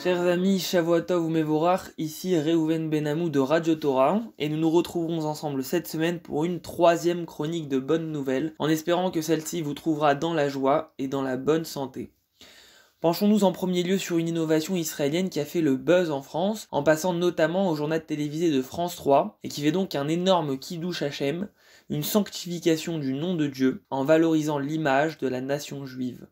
Chers amis, Shavua Tov ou Mevorach, ici Reuven Benamou de Radio Torah, et nous nous retrouvons ensemble cette semaine pour une troisième chronique de bonnes nouvelles, en espérant que celle-ci vous trouvera dans la joie et dans la bonne santé. Penchons-nous en premier lieu sur une innovation israélienne qui a fait le buzz en France, en passant notamment au journal télévisé de France 3, et qui fait donc un énorme Kiddush Hashem, une sanctification du nom de Dieu, en valorisant l'image de la nation juive.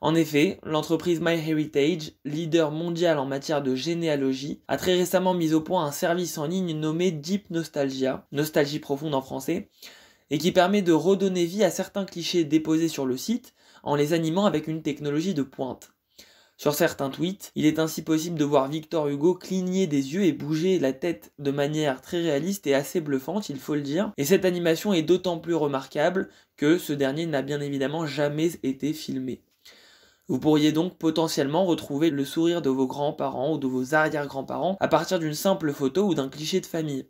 En effet, l'entreprise MyHeritage, leader mondial en matière de généalogie, a très récemment mis au point un service en ligne nommé Deep Nostalgia, nostalgie profonde en français, et qui permet de redonner vie à certains clichés déposés sur le site en les animant avec une technologie de pointe. Sur certains tweets, il est ainsi possible de voir Victor Hugo cligner des yeux et bouger la tête de manière très réaliste et assez bluffante, il faut le dire. Et cette animation est d'autant plus remarquable que ce dernier n'a bien évidemment jamais été filmé. Vous pourriez donc potentiellement retrouver le sourire de vos grands-parents ou de vos arrière-grands-parents à partir d'une simple photo ou d'un cliché de famille.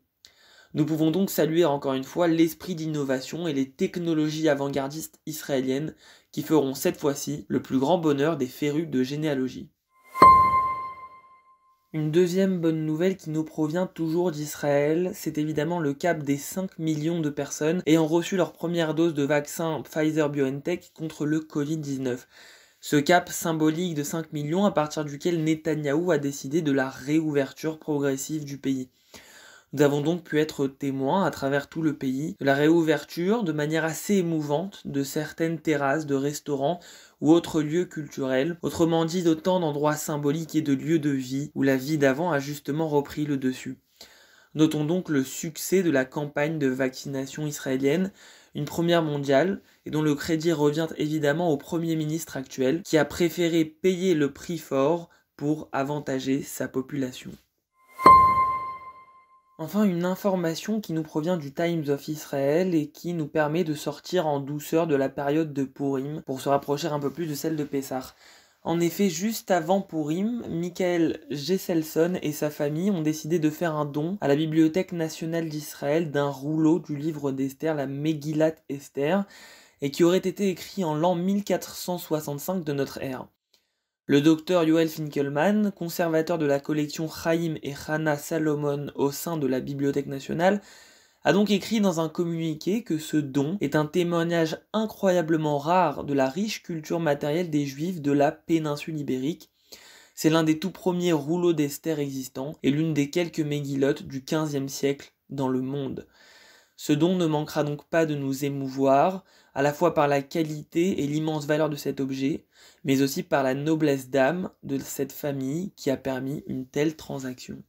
Nous pouvons donc saluer encore une fois l'esprit d'innovation et les technologies avant-gardistes israéliennes qui feront cette fois-ci le plus grand bonheur des férus de généalogie. Une deuxième bonne nouvelle qui nous provient toujours d'Israël, c'est évidemment le cap des 5 millions de personnes ayant reçu leur première dose de vaccin Pfizer-BioNTech contre le Covid-19. Ce cap symbolique de 5 millions à partir duquel Netanyahou a décidé de la réouverture progressive du pays. Nous avons donc pu être témoins à travers tout le pays de la réouverture de manière assez émouvante de certaines terrasses de restaurants ou autres lieux culturels, autrement dit d'autant d'endroits symboliques et de lieux de vie où la vie d'avant a justement repris le dessus. Notons donc le succès de la campagne de vaccination israélienne, une première mondiale, et dont le crédit revient évidemment au Premier ministre actuel, qui a préféré payer le prix fort pour avantager sa population. Enfin, une information qui nous provient du Times of Israel et qui nous permet de sortir en douceur de la période de Purim pour se rapprocher un peu plus de celle de Pessah. En effet, juste avant Purim, Michael Gesselson et sa famille ont décidé de faire un don à la Bibliothèque nationale d'Israël d'un rouleau du livre d'Esther, la Megillat Esther, et qui aurait été écrit en l'an 1465 de notre ère. Le docteur Yoel Finkelman, conservateur de la collection Chaim et Hannah Salomon au sein de la Bibliothèque nationale, a donc écrit dans un communiqué que ce don est un témoignage incroyablement rare de la riche culture matérielle des Juifs de la péninsule ibérique. C'est l'un des tout premiers rouleaux d'Esther existants et l'une des quelques mégillotes du XVe siècle dans le monde. Ce don ne manquera donc pas de nous émouvoir, à la fois par la qualité et l'immense valeur de cet objet, mais aussi par la noblesse d'âme de cette famille qui a permis une telle transaction.